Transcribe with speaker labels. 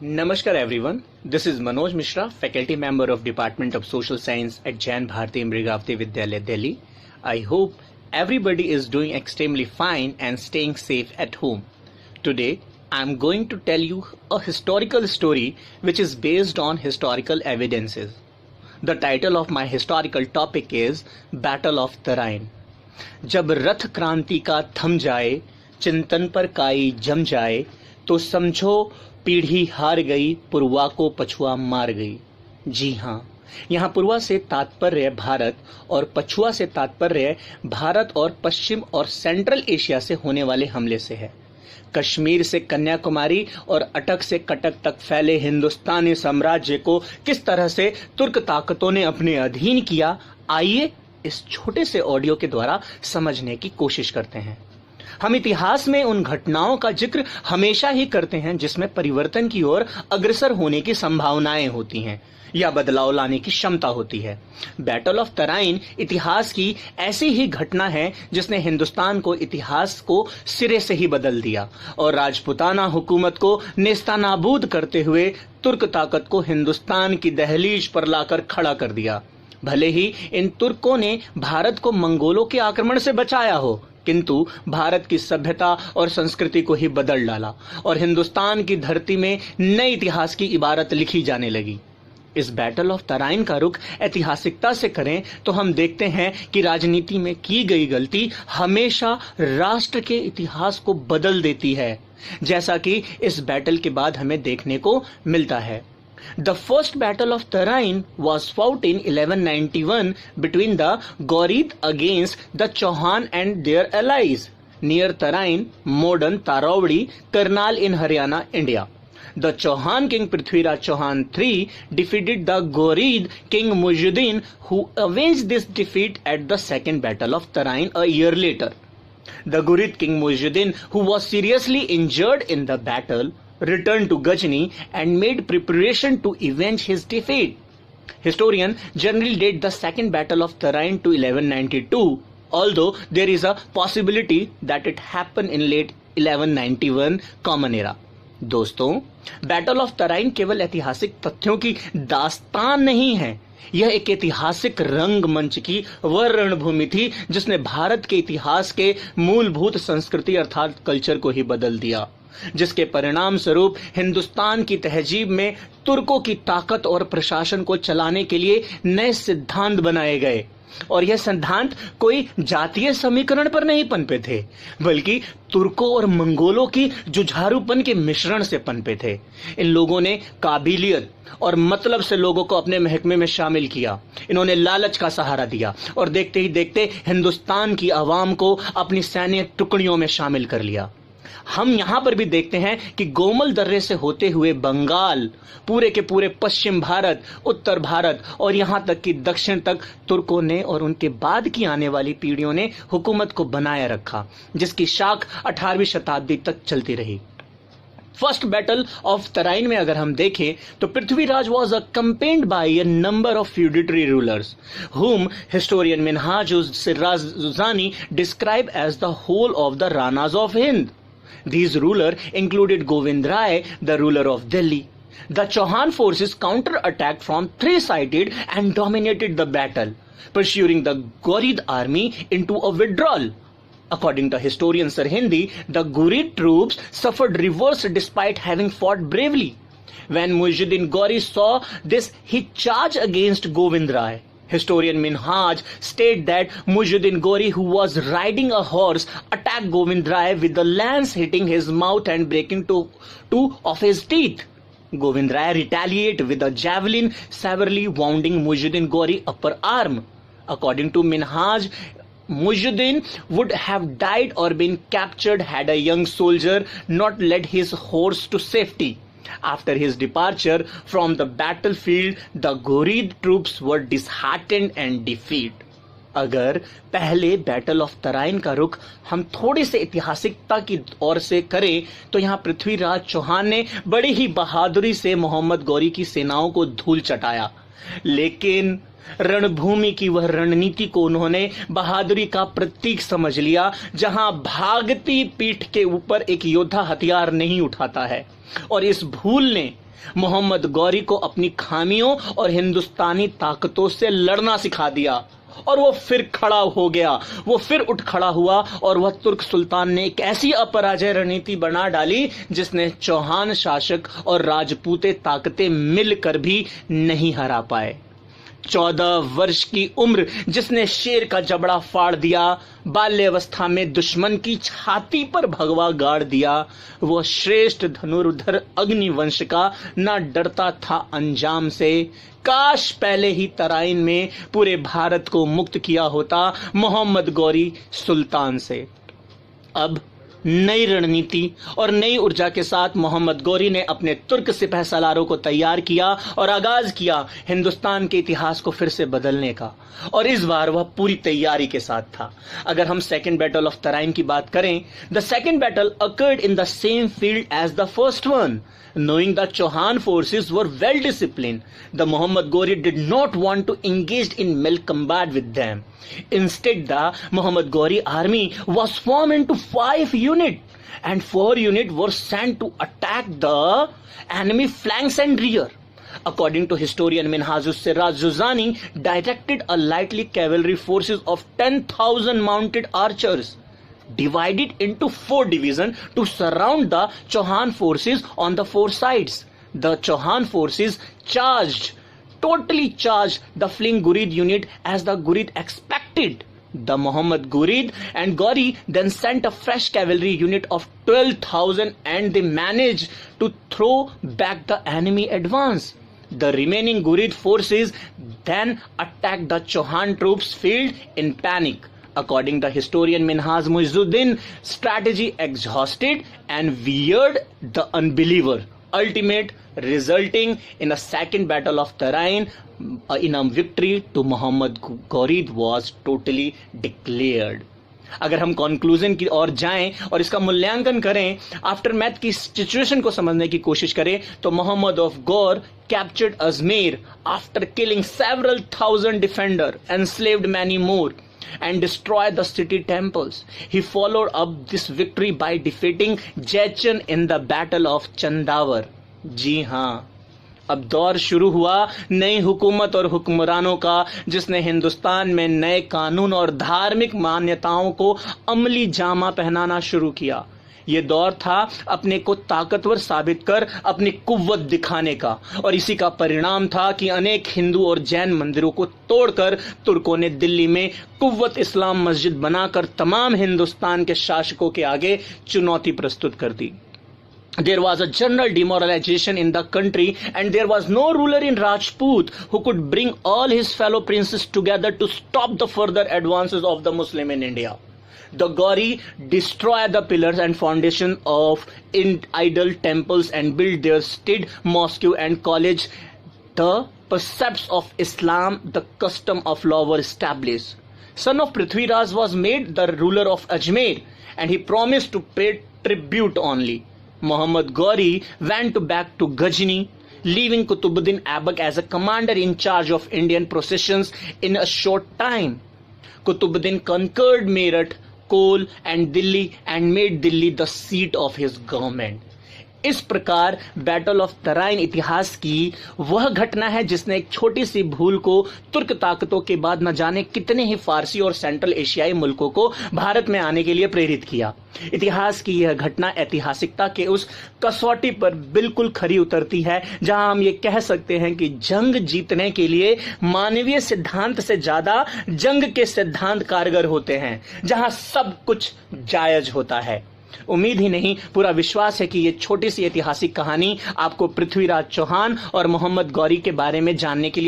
Speaker 1: Namaskar everyone. This is Manoj Mishra, faculty member of Department of Social Science at Jain Bharati Mrigavati Vidyalaya, Delhi. I hope everybody is doing extremely fine and staying safe at home. Today, I am going to tell you a historical story which is based on historical evidences. The title of my historical topic is Battle of Tarain. जब रथ क्रांति का थम जाए, चिंतन पर काई जम जाए, तो समझो पीढ़ी हार गई, पुरवा को पछुआ मार गई। जी हाँ, यहाँ पुरवा से तात्पर्य भारत और पछुआ से तात्पर्य भारत और पश्चिम और सेंट्रल एशिया से होने वाले हमले से है। कश्मीर से कन्याकुमारी और अटक से कटक तक फैले हिंदुस्तानी साम्राज्य को किस तरह से तुर्क ताकतों ने अपने अधीन किया, आइए इस छोटे से ऑडियो के द्वारा समझने की कोशिश करते हैं। हम इतिहास में उन घटनाओं का जिक्र हमेशा ही करते हैं जिसमें परिवर्तन की ओर अग्रसर होने की संभावनाएं होती हैं या बदलाव लाने की क्षमता होती है। बैटल ऑफ तराइन इतिहास की ऐसी ही घटना है जिसने हिंदुस्तान को इतिहास को सिरे से ही बदल दिया और राजपुताना हुकूमत को नेस्तानाबूद करते हुए तुर्क ताकत को हिंदुस्तान की दहलीज पर लाकर खड़ा कर दिया। भले ही इन तुर्कों ने भारत को मंगोलों के आक्रमण से बचाया हो, किंतु भारत की सभ्यता और संस्कृति को ही बदल डाला और हिंदुस्तान की धरती में नए इतिहास की इबारत लिखी जाने लगी। इस बैटल ऑफ तराइन का रुख ऐतिहासिकता से करें तो हम देखते हैं कि राजनीति में की गई गलती हमेशा राष्ट्र के इतिहास को बदल देती है, जैसा कि इस बैटल के बाद हमें देखने को मिलता है। The first battle of Tarain was fought in 1191 between the Ghorid against the Chauhan and their allies near Tarain, modern Taraudi, Karnal in Haryana, India. The Chauhan king Prithviraj Chauhan III defeated the Ghorid king Mujahideen, who avenged this defeat at the second battle of Tarain a year later. The Ghorid king Mujahideen, who was seriously injured in the battle, returned to Ghazni and made preparation to avenge his defeat. Historians generally date the second battle of Tarain to 1192, although there is a possibility that it happened in late 1191 Common Era. दोस्तों, battle of Tarain केवल ऐतिहासिक तथ्यों की दास्तान नहीं है, यह एक ऐतिहासिक रंगमंच की वह रणभूमि थी जिसने भारत के इतिहास के मूलभूत संस्कृति अर्थात कल्चर को ही बदल दिया, जिसके परिणाम स्वरूप हिंदुस्तान की तहजीब में तुर्कों की ताकत और प्रशासन को चलाने के लिए नए सिद्धांत बनाए गए। और यह सिद्धांत कोई जातीय समीकरण पर नहीं पनपे थे, बल्कि तुर्कों और मंगोलों की जुझारूपन के मिश्रण से पनपे थे। इन लोगों ने काबिलियत और मतलब से लोगों को अपने महकमे में शामिल किया। इन्होंने लालच का सहारा दिया और देखते ही देखते हिंदुस्तान की आवाम को अपनी सैन्य टुकड़ियों में शामिल कर लिया। हम यहां पर भी देखते हैं कि गोमल दर्रे से होते हुए बंगाल, पूरे के पूरे पश्चिम भारत, उत्तर भारत और यहां तक कि दक्षिण तक तुर्कों ने और उनके बाद की आने वाली पीढ़ियों ने हुकूमत को बनाए रखा, जिसकी शाख 18वीं शताब्दी तक चलती रही। फर्स्ट बैटल ऑफ तराइन में अगर हम देखें तो Prithviraj was accompanied by a number of feudatory rulers whom historian Minhaj Sirajuzani describe as the whole of the Ranas of Hind. These rulers included Govind Rai, the ruler of Delhi. The Chauhan forces counter-attacked from three sides and dominated the battle, pursuing the Ghorid army into a withdrawal. According to historian Sarhindi, the Ghorid troops suffered reverse despite having fought bravely. When Mujahideen Ghori saw this, he charged against Govind Rai. Historian Minhaj states that Mujahideen Ghori, who was riding a horse, attacked Govind Rai with the lance hitting his mouth and breaking two of his teeth. Govind Rai retaliated with a javelin, severely wounding Mujahideen Ghori upper arm. According to Minhaj, Mujahideen would have died or been captured had a young soldier not led his horse to safety. After his departure from the battlefield, the Ghorid troops were disheartened and defeated. अगर पहले battle of Tarain का रुख हम थोड़ी से ऐतिहासिकता की ओर से करें तो यहाँ पृथ्वीराज चौहान ने बड़ी ही बहादुरी से मोहम्मद गौरी की सेनाओं को धूल चटाया, लेकिन रणभूमि की वह रणनीति को उन्होंने बहादुरी का प्रतीक समझ लिया, जहां भागती पीठ के ऊपर एक योद्धा हथियार नहीं उठाता है। और इस भूल ने मोहम्मद गौरी को अपनी खामियों और हिंदुस्तानी ताकतों से लड़ना सिखा दिया। और वो फिर खड़ा हो गया, वो फिर उठ खड़ा हुआ, और वह तुर्क सुल्तान ने एक ऐसी अपराजय रणनीति बना डाली जिसने चौहान शासक और राजपूते ताकतें मिलकर भी नहीं हरा पाए। 14 वर्ष की उम्र जिसने शेर का जबड़ा फाड़ दिया, बाल्यावस्था में दुश्मन की छाती पर भगवा गाड़ दिया, वो श्रेष्ठ धनुर्धर अग्निवंश का न डरता था अंजाम से। काश पहले ही तराइन में पूरे भारत को मुक्त किया होता मोहम्मद गौरी सुल्तान से। अब नई रणनीति और नई ऊर्जा के साथ मोहम्मद गौरी ने अपने तुर्क सिपह सलारों को तैयार किया और आगाज किया हिंदुस्तान के इतिहास को फिर से बदलने का। और इस बार वह पूरी तैयारी के साथ था। अगर हम सेकेंड बैटल ऑफ तराइन की बात करें, the second battle occurred in the same field as the first one. Knowing the Chauhan forces were well disciplined, the Muhammad Ghori did not want to engage in male combat with them. Instead, the Muhammad Ghori army was formed into 5 units, and 4 units were sent to attack the enemy flanks and rear. According to historian Minhajus Siraj Juzani, directed a lightly cavalry forces of 10,000 mounted archers, divided into 4 divisions to surround the Chauhan forces on the 4 sides. The Chauhan forces totally charged the fleeing Ghurid unit as the Ghurid expected. The Muhammad Ghurid and Ghori then sent a fresh cavalry unit of 12,000 and they managed to throw back the enemy advance. The remaining Ghurid forces then attacked the Chauhan troops field in panic. According to historian Minhaj Muizzuddin, strategy exhausted and weird the unbeliever, ultimate resulting in a second battle of Tarain in a victory to Muhammad Ghori was totally declared. अगर हम conclusion की ओर जाएं और इसका मूल्यांकन करें, after math की situation को समझने की कोशिश करें, तो Muhammad of Ghor captured Ajmer after killing several thousand defender, enslaved many more, and destroyed the city temples. He followed up this victory by defeating Jaichand in the battle of Chandavar. जी हाँ, अब दौर शुरू हुआ नई हुकूमत और हुक्मरानों का, जिसने हिंदुस्तान में नए कानून और धार्मिक मान्यताओं को अमली जामा पहनाना शुरू किया। ये दौर था अपने को ताकतवर साबित कर अपनी कुव्वत दिखाने का, और इसी का परिणाम था कि अनेक हिंदू और जैन मंदिरों को तोड़कर तुर्कों ने दिल्ली में कुव्वत इस्लाम मस्जिद बनाकर तमाम हिंदुस्तान के शासकों के आगे चुनौती प्रस्तुत कर दी। There was a general demoralization in the country, and there was no ruler in Rajput who could bring all his fellow princes together to stop the further advances of the Muslim in India. The Ghori destroyed the pillars and foundation of idol temples and built their stead mosque and college. The precepts of Islam, the custom of law were established. Son of Prithviraj was made the ruler of Ajmer, and he promised to pay tribute only. Muhammad Ghori went back to Ghazni, leaving Qutbuddin Aibak as a commander in charge of Indian processions in a short time. Qutbuddin conquered Meerut, Kol and Delhi and made Delhi the seat of his government. इस प्रकार battle of Tarain इतिहास की वह घटना है जिसने एक छोटी सी भूल को तुर्क ताकतों के बाद न जाने कितने ही फारसी और सेंट्रल एशियाई मुल्कों को भारत में आने के लिए प्रेरित किया। इतिहास की यह घटना ऐतिहासिकता के उस कसौटी पर बिल्कुल खरी उतरती है जहां हम ये कह सकते हैं कि जंग जीतने के लिए मानवीय सिद्धांत से ज्यादा जंग के सिद्धांत कारगर होते हैं, जहां सब कुछ जायज होता है। उम्मीद ही नहीं, पूरा विश्वास है कि ये छोटी सी ऐतिहासिक कहानी आपको पृथ्वीराज चौहान और मोहम्मद गौरी के बारे में जानने के लिए